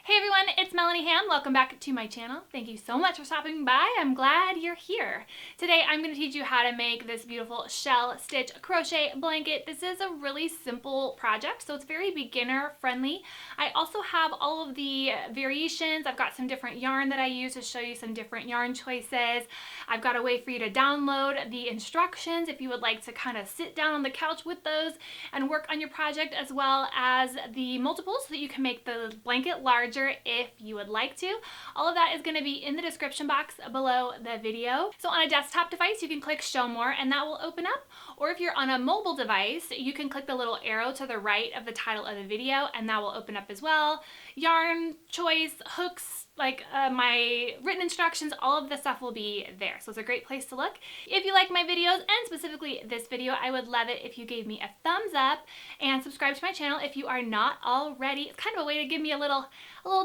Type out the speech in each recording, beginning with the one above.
Hey everyone, it's Melanie Ham. Welcome back to my channel. Thank you so much for stopping by. I'm glad you're here. Today I'm going to teach you how to make this beautiful shell stitch crochet blanket. This is a really simple project, so it's very beginner friendly. I also have all of the variations. I've got some different yarn that I use to show you some different yarn choices. I've got a way for you to download the instructions if you would like to kind of sit down on the couch with those and work on your project, as well as the multiples so that you can make the blanket larger if you would like to. All of that is going to be in the description box below the video. So on a desktop device, you can click show more and that will open up. Or if you're on a mobile device, you can click the little arrow to the right of the title of the video and that will open up as well. Yarn choice, hooks, my written instructions, all of the stuff will be there. So it's a great place to look. If you like my videos, and specifically this video, I would love it if you gave me a thumbs up and subscribe to my channel if you are not already. It's kind of a way to give me a little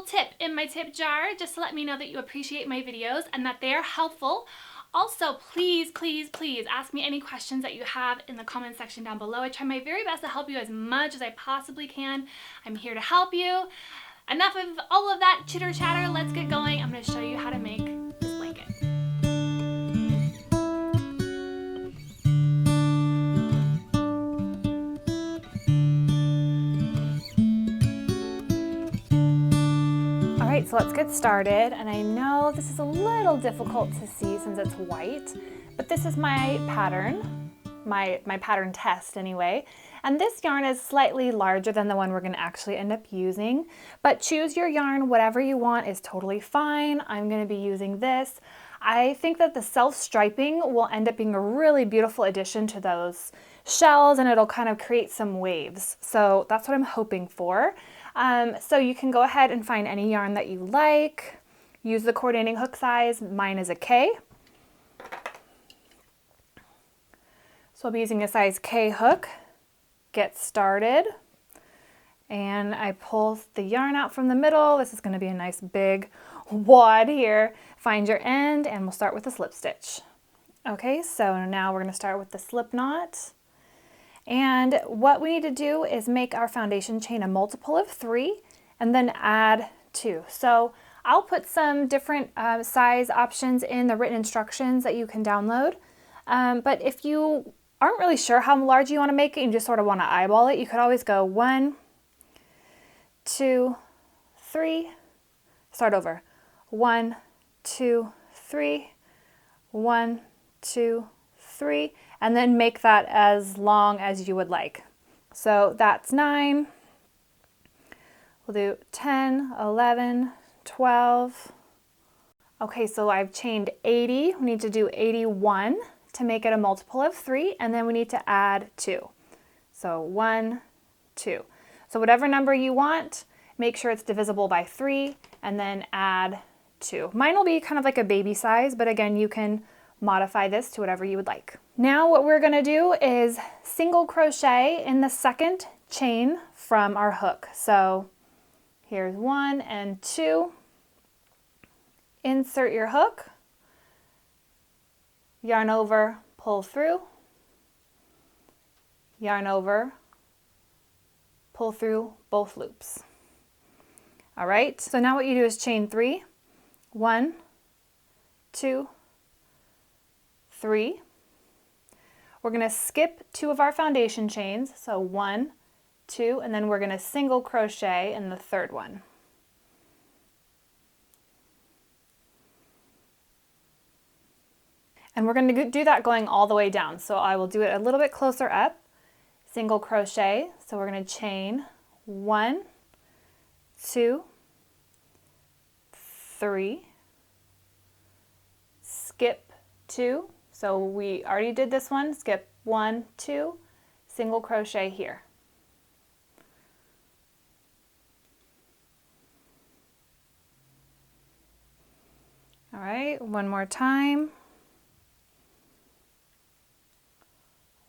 tip in my tip jar, just to let me know that you appreciate my videos and that they are helpful. Also, please, please, please ask me any questions that you have in the comment section down below. I try my very best to help you as much as I possibly can. I'm here to help you. Enough of all of that chitter chatter, let's get going. I'm going to show you how to make this blanket. Alright, so let's get started, and I know this is a little difficult to see since it's white, but this is my pattern, my pattern test anyway. And this yarn is slightly larger than the one we're going to actually end up using, but choose your yarn, whatever you want is totally fine. I'm going to be using this. I think that the self-striping will end up being a really beautiful addition to those shells, and it'll kind of create some waves. So that's what I'm hoping for. So you can go ahead and find any yarn that you like. Use the coordinating hook size. Mine is a K. So I'll be using a size K hook. Get started, and I pull the yarn out from the middle. This is going to be a nice big wad here. Find your end, and we'll start with a slip stitch. Okay, so now we're going to start with the slip knot, and what we need to do is make our foundation chain a multiple of 3 and then add 2. So I'll put some different size options in the written instructions that you can download, but if you aren't really sure how large you want to make it, you just sort of want to eyeball it, you could always go 1, 2, 3, start over, 1, 2, 3, 1, 2, 3, and then make that as long as you would like. So that's 9, we'll do 10, 11, 12. Okay, so I've chained 80, we need to do 81. To make it a multiple of 3, and then we need to add 2. So 1, 2. So whatever number you want, make sure it's divisible by 3, and then add 2. Mine will be kind of like a baby size, but again, you can modify this to whatever you would like. Now what we're going to do is single crochet in the second chain from our hook. So here's 1 and 2. Insert your hook. Yarn over, pull through, yarn over, pull through both loops. All right, so now what you do is chain 3, 1, 2, 3. We're going to skip 2 of our foundation chains, so 1, 2, and then we're going to single crochet in the third one. And we're going to do that going all the way down. So I will do it a little bit closer up. Single crochet. So we're going to chain 1, 2, 3, skip 2. So we already did this one. Skip 1, 2, single crochet here. All right, one more time.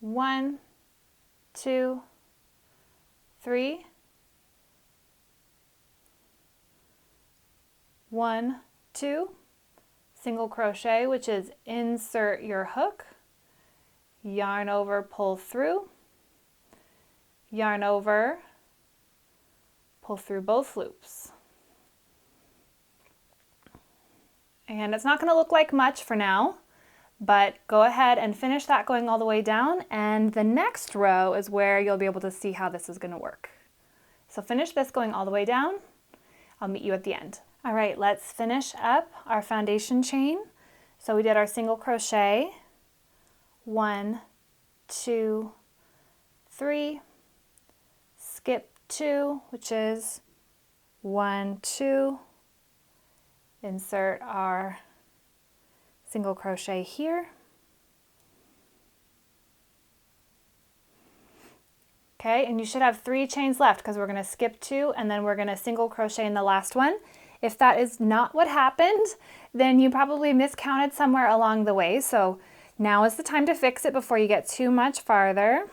1, 2, 3, 1, 2, single crochet, which is insert your hook, yarn over, pull through, yarn over, pull through both loops. And it's not going to look like much for now, but go ahead and finish that going all the way down, and the next row is where you'll be able to see how this is going to work. So finish this going all the way down. I'll meet you at the end. All right, let's finish up our foundation chain. So we did our single crochet, 1, 2, 3, skip 2, which is 1, 2, insert our single crochet here. Okay, and you should have 3 chains left because we're going to skip 2 and then we're going to single crochet in the last one. If that is not what happened, then you probably miscounted somewhere along the way. So now is the time to fix it before you get too much farther.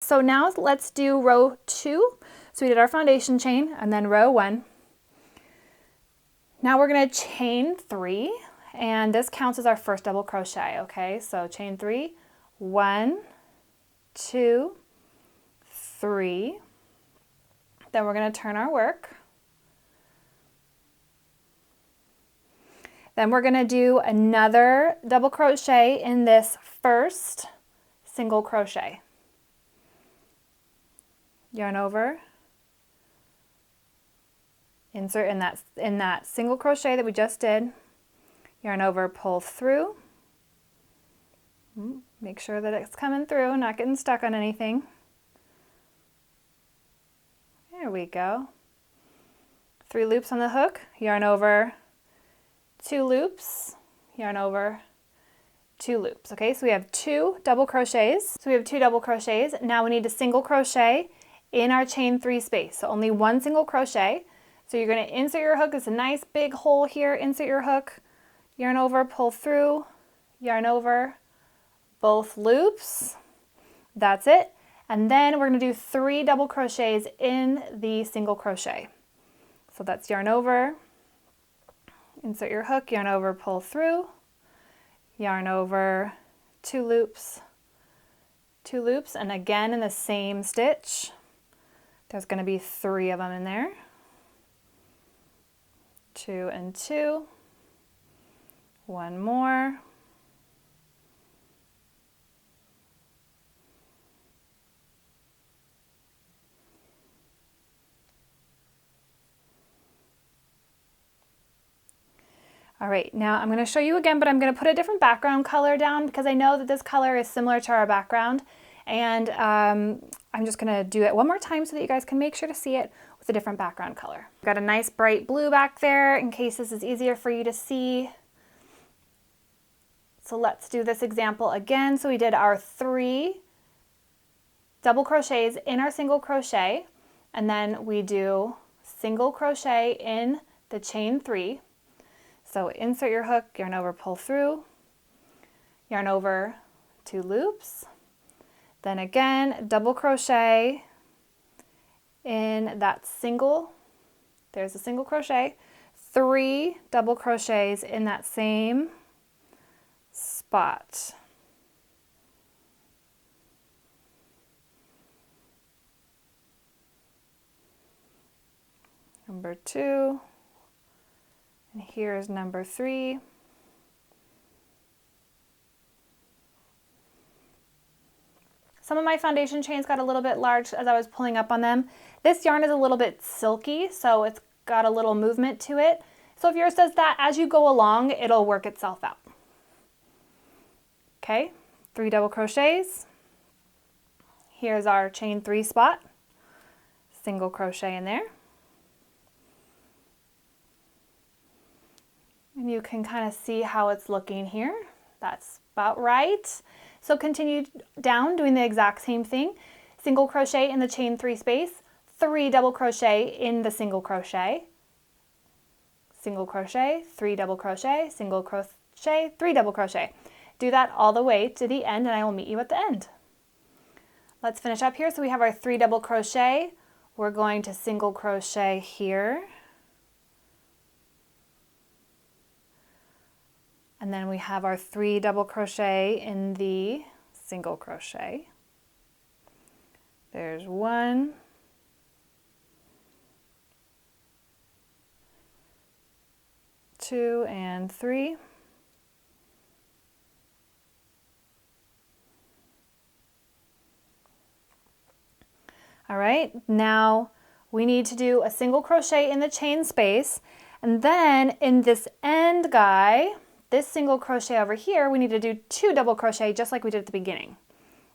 So now let's do row 2. So we did our foundation chain and then row 1. Now we're going to chain 3, and this counts as our first double crochet, okay? So chain 3, 1, 2, 3. Then we're going to turn our work. Then we're going to do another double crochet in this first single crochet. Yarn over, insert in that single crochet that we just did, yarn over, pull through, make sure that it's coming through, not getting stuck on anything. There we go. 3 loops on the hook, yarn over, 2 loops, yarn over, 2 loops. Okay, so we have 2 double crochets. Now we need to single crochet in our chain 3 space. So only 1 single crochet. So you're going to insert your hook. It's a nice big hole here. Insert your hook, yarn over, pull through, yarn over, both loops. That's it. And then we're going to do 3 double crochets in the single crochet. So that's yarn over, insert your hook, yarn over, pull through, yarn over, 2 loops, 2 loops, and again in the same stitch. There's going to be 3 of them in there. 2 and 2. 1 more. All right, now I'm going to show you again, but I'm going to put a different background color down because I know that this color is similar to our background. And I'm just going to do it one more time so that you guys can make sure to see it with a different background color. I've got a nice bright blue back there in case this is easier for you to see. So let's do this example again. So we did our 3 double crochets in our single crochet, and then we do single crochet in the chain 3. So insert your hook, yarn over, pull through, yarn over, 2 loops. Then again, double crochet in that single, there's a single crochet, 3 double crochets in that same spot. Number 2, and here's number 3. Some of my foundation chains got a little bit large as I was pulling up on them. This yarn is a little bit silky, so it's got a little movement to it. So if yours does that, as you go along, it'll work itself out. Okay, 3 double crochets. Here's our chain 3 spot. Single crochet in there. And you can kind of see how it's looking here. That's about right. So continue down doing the exact same thing. Single crochet in the chain 3 space, 3 double crochet in the single crochet, 3 double crochet, single crochet, 3 double crochet. Do that all the way to the end and I will meet you at the end. Let's finish up here. So we have our 3 double crochet. We're going to single crochet here. And then we have our 3 double crochet in the single crochet. There's 1, 2, and 3. All right, now we need to do a single crochet in the chain space, and then in this end guy, this single crochet over here, we need to do 2 double crochet just like we did at the beginning.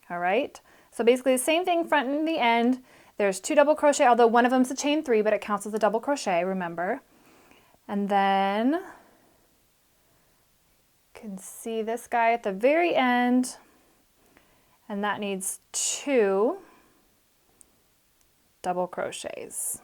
All right, so basically the same thing front and the end. There's 2 double crochet, although one of them's a chain 3, but it counts as a double crochet, remember. And then you can see this guy at the very end, and that needs 2 double crochets.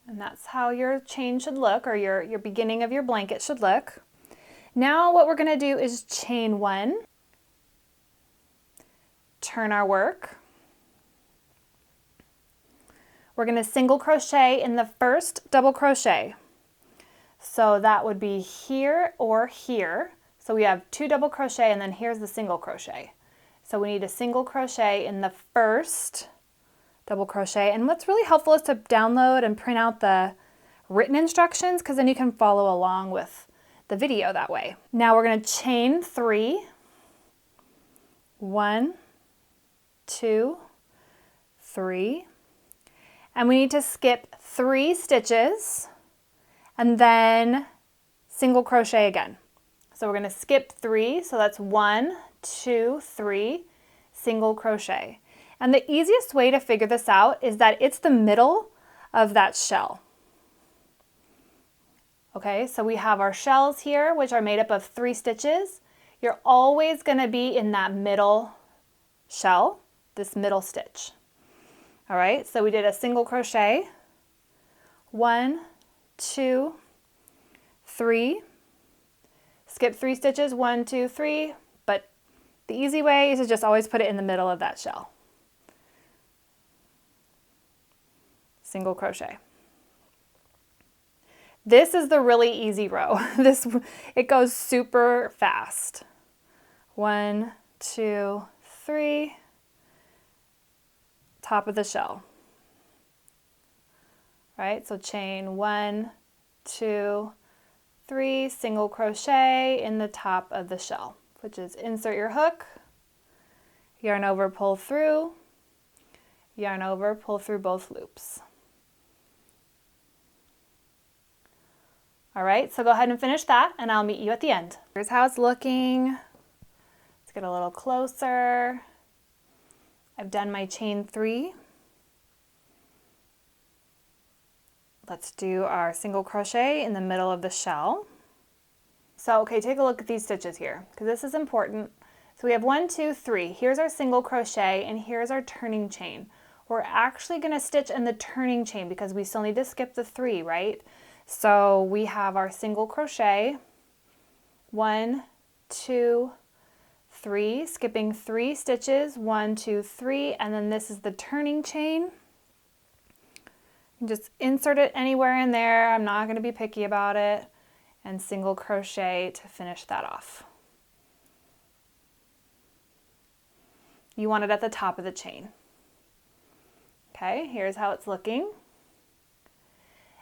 And that's how your chain should look, or your beginning of your blanket should look. Now what we're going to do is chain 1, turn our work. We're going to single crochet in the first double crochet. So that would be here or here. So we have 2 double crochet, and then here's the single crochet. So we need a single crochet in the first double crochet. And what's really helpful is to download and print out the written instructions, because then you can follow along with the video that way. Now we're going to chain 3. 1, 2, 3. And we need to skip 3 stitches and then single crochet again. So we're going to skip 3, so that's 1, 2, 3, single crochet. And the easiest way to figure this out is that it's the middle of that shell. Okay, so we have our shells here, which are made up of 3 stitches. You're always going to be in that middle shell, this middle stitch. All right, so we did a single crochet, 1, 2, 3, skip 3 stitches, 1, 2, 3, but the easy way is to just always put it in the middle of that shell. Single crochet. This is the really easy row. It goes super fast. 1, 2, 3, top of the shell. Right, so chain 1, 2, 3, single crochet in the top of the shell, which is insert your hook, yarn over, pull through, yarn over, pull through both loops. All right, so go ahead and finish that, and I'll meet you at the end. Here's how it's looking. Let's get a little closer. I've done my chain 3. Let's do our single crochet in the middle of the shell. So, okay, take a look at these stitches here, because this is important. So we have 1, 2, 3. Here's our single crochet, and here's our turning chain. We're actually going to stitch in the turning chain because we still need to skip the 3, right? So we have our single crochet, 1, 2, 3, skipping 3 stitches, 1, 2, 3, and then this is the turning chain. Just insert it anywhere in there. I'm not going to be picky about it. And single crochet to finish that off. You want it at the top of the chain. Okay, here's how it's looking.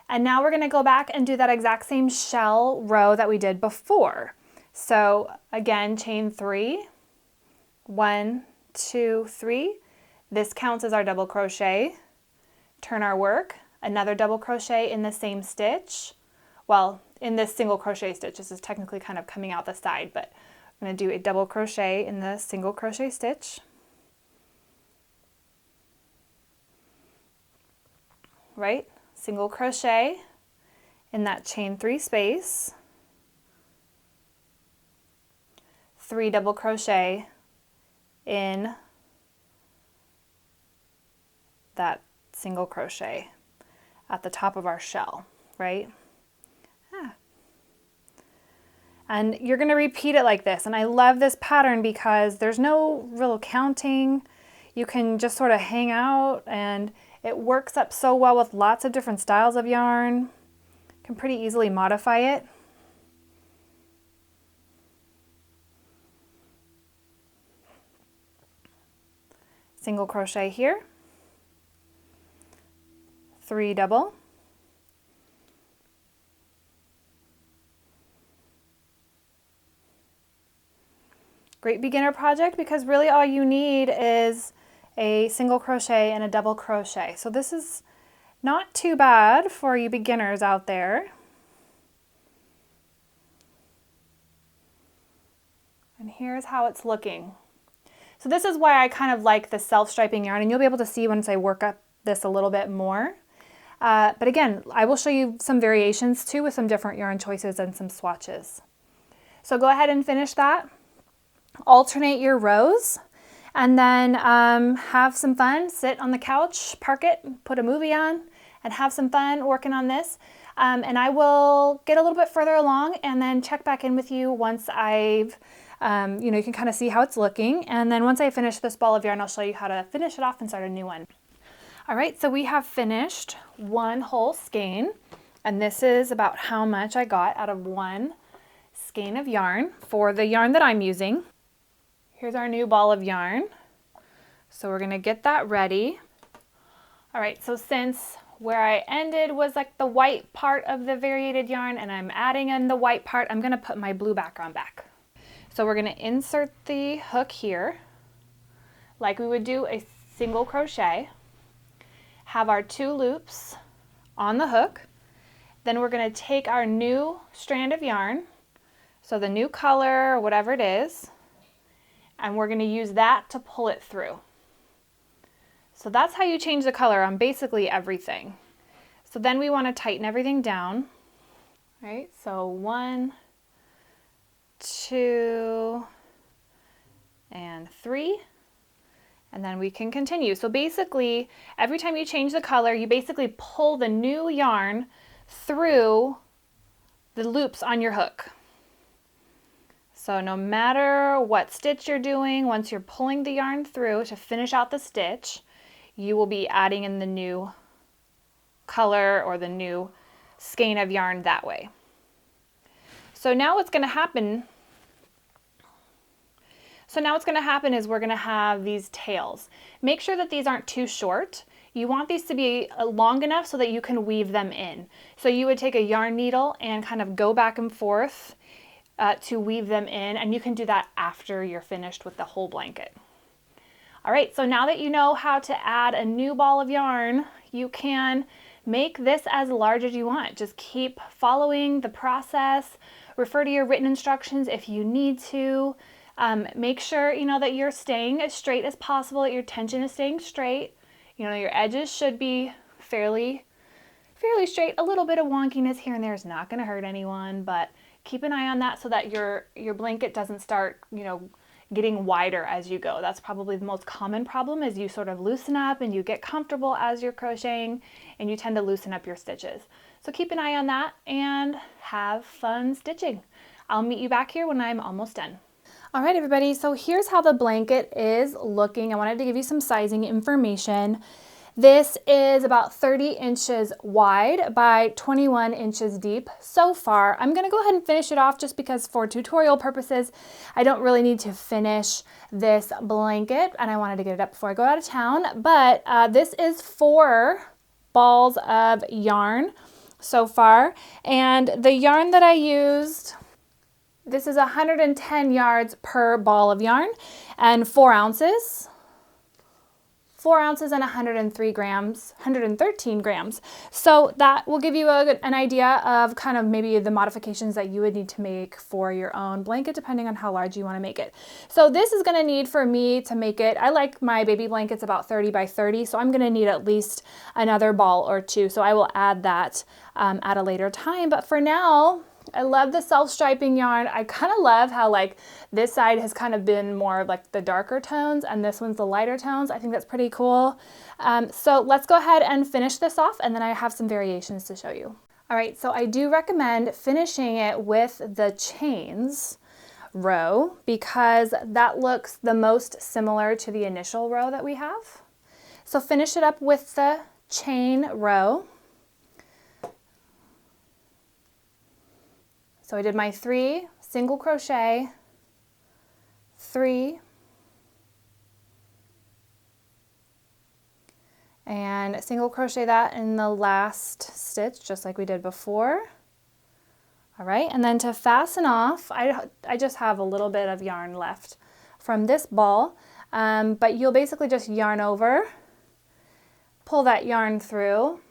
And now we're going to go back and do that exact same shell row that we did before. So again, chain 3, 1, 2, 3. This counts as our double crochet. Turn our work, another double crochet in the same stitch. Well, in this single crochet stitch, this is technically kind of coming out the side, but I'm going to do a double crochet in the single crochet stitch. Right? Single crochet in that chain 3 space. 3 double crochet in that single crochet at the top of our shell, right? And you're going to repeat it like this. And I love this pattern because there's no real counting. you can just sort of hang out, and it works up so well with lots of different styles of yarn. You can pretty easily modify it. Single crochet here, 3 double, great beginner project because really all you need is a single crochet and a double crochet. So this is not too bad for you beginners out there. And here's how it's looking. So this is why I kind of like the self-striping yarn, and you'll be able to see once I work up this a little bit more. But again, I will show you some variations too with some different yarn choices and some swatches. So go ahead and finish that. Alternate your rows, and then have some fun. Sit on the couch, park it, put a movie on, and have some fun working on this. And I will get a little bit further along and then check back in with you once I've, you can kind of see how it's looking. And then once I finish this ball of yarn, I'll show you how to finish it off and start a new one. All right, so we have finished one whole skein, and this is about how much I got out of one skein of yarn for the yarn that I'm using. Here's our new ball of yarn. So we're gonna get that ready. All right, so since where I ended was like the white part of the variated yarn and I'm adding in the white part, I'm gonna put my blue background back. So we're gonna insert the hook here, like we would do a single crochet, have our 2 loops on the hook, then we're gonna take our new strand of yarn, so the new color or whatever it is, and we're going to use that to pull it through. So that's how you change the color on basically everything. So then we want to tighten everything down. Right? So 1, 2, and 3, and then we can continue. So basically, every time you change the color, you basically pull the new yarn through the loops on your hook. So no matter what stitch you're doing, once you're pulling the yarn through to finish out the stitch, you will be adding in the new color or the new skein of yarn that way. So now what's going to happen is we're going to have these tails. Make sure that these aren't too short. You want these to be long enough so that you can weave them in. So you would take a yarn needle and kind of go back and forth to weave them in, and you can do that after you're finished with the whole blanket. All right, so now that you know how to add a new ball of yarn, you can make this as large as you want. Just keep following the process. Refer to your written instructions if you need to. Make sure that you're staying as straight as possible, that your tension is staying straight. Your edges should be fairly straight. A little bit of wonkiness here and there is not going to hurt anyone, but keep an eye on that so that your blanket doesn't start, getting wider as you go. That's probably the most common problem, is you sort of loosen up and you get comfortable as you're crocheting and you tend to loosen up your stitches. So keep an eye on that and have fun stitching. I'll meet you back here when I'm almost done. All right, everybody, so here's how the blanket is looking. I wanted to give you some sizing information. This is about 30 inches wide by 21 inches deep so far. I'm going to go ahead and finish it off just because for tutorial purposes, I don't really need to finish this blanket, and I wanted to get it up before I go out of town. But this is 4 balls of yarn so far, and the yarn that I used, this is 110 yards per ball of yarn and 4 ounces. 4 ounces and 113 grams. So that will give you an idea of kind of maybe the modifications that you would need to make for your own blanket, depending on how large you want to make it. So this is going to need, for me to make it, I like my baby blankets about 30 by 30, so I'm going to need at least another ball or 2. So I will add that at a later time. But for now, I love the self-striping yarn. I kind of love how this side has kind of been more like the darker tones and this one's the lighter tones. I think that's pretty cool. So let's go ahead and finish this off, and then I have some variations to show you. All right, so I do recommend finishing it with the chains row because that looks the most similar to the initial row that we have. So finish it up with the chain row. So I did my 3 single crochet, 3, and single crochet that in the last stitch just like we did before. All right, and then to fasten off, I just have a little bit of yarn left from this ball, but you'll basically just yarn over, pull that yarn through,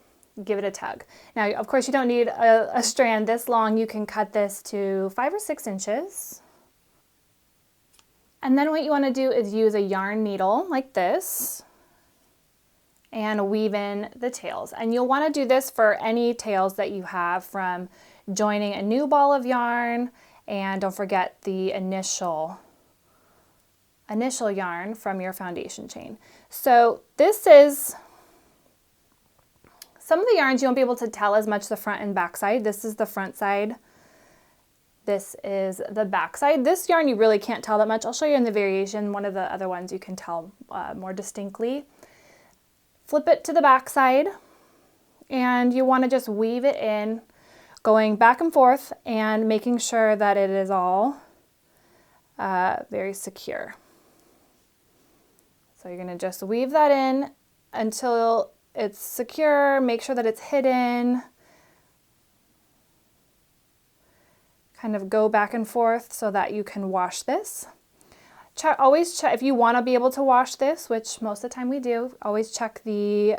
give it a tug. Now, of course, you don't need a strand this long. You can cut this to 5 or 6 inches. And then what you want to do is use a yarn needle like this and weave in the tails. And you'll want to do this for any tails that you have from joining a new ball of yarn, and don't forget the initial yarn from your foundation chain. So this is, some of the yarns you won't be able to tell as much the front and back side. This is the front side. This is the back side. This yarn you really can't tell that much. I'll show you in the variation. One of the other ones you can tell more distinctly. Flip it to the back side and you want to just weave it in, going back and forth and making sure that it is all very secure. So you're going to just weave that in until it's secure. Make sure that it's hidden. Kind of go back and forth so that you can wash this. Always check, if you want to be able to wash this, which most of the time we do, always check the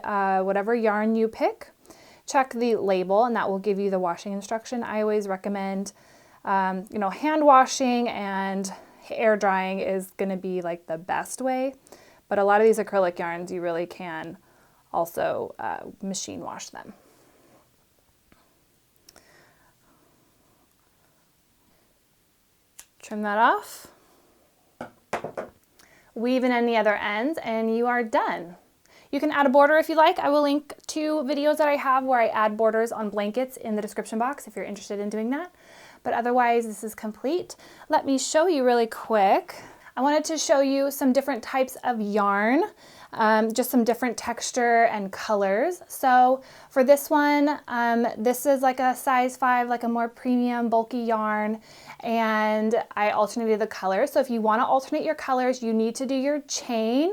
whatever yarn you pick. Check the label and that will give you the washing instruction. I always recommend, hand washing and air drying is going to be like the best way. But a lot of these acrylic yarns, you really can also machine wash them. Trim that off. Weave in any other ends and you are done. You can add a border if you like. I will link 2 videos that I have where I add borders on blankets in the description box if you're interested in doing that. But otherwise, this is complete. Let me show you really quick. I wanted to show you some different types of yarn, just some different texture and colors. So for this one, this is like a size 5, like a more premium bulky yarn, and I alternated the colors. So if you want to alternate your colors, you need to do your chain,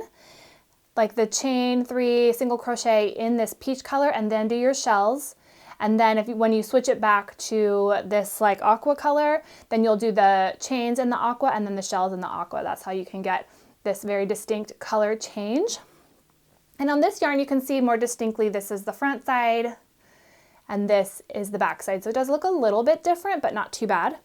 like the chain 3 single crochet in this peach color, and then do your shells. And then when you switch it back to this like aqua color, then you'll do the chains in the aqua and then the shells in the aqua. That's how you can get this very distinct color change. And on this yarn, you can see more distinctly, this is the front side and this is the back side. So it does look a little bit different, but not too bad.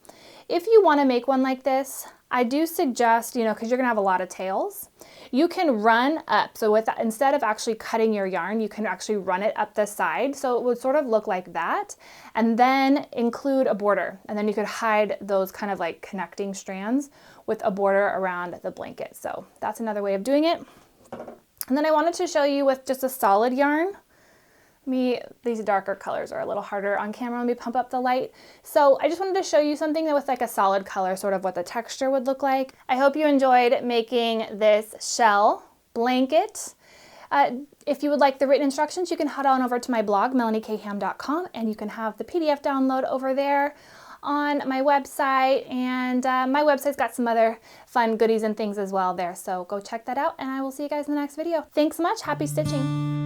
If you want to make one like this, I do suggest, because you're going to have a lot of tails, you can run up. So instead of actually cutting your yarn, you can actually run it up the side. So it would sort of look like that, and then include a border. And then you could hide those kind of like connecting strands with a border around the blanket. So that's another way of doing it. And then I wanted to show you with just a solid yarn. These darker colors are a little harder on camera when we pump up the light. So I just wanted to show you something that with like a solid color, sort of what the texture would look like. I hope you enjoyed making this shell blanket. If you would like the written instructions, you can head on over to my blog, melaniekhamm.com, and you can have the PDF download over there on my website. And my website's got some other fun goodies and things as well there. So go check that out, and I will see you guys in the next video. Thanks so much. Happy stitching.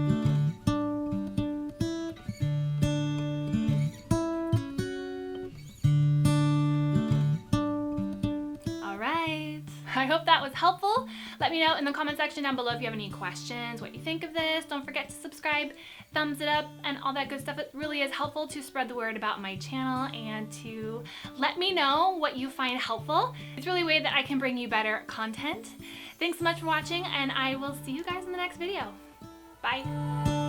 I hope that was helpful. Let me know in the comment section down below if you have any questions, what you think of this. Don't forget to subscribe, thumbs it up, and all that good stuff. It really is helpful to spread the word about my channel and to let me know what you find helpful. It's really a way that I can bring you better content. Thanks so much for watching, and I will see you guys in the next video. Bye.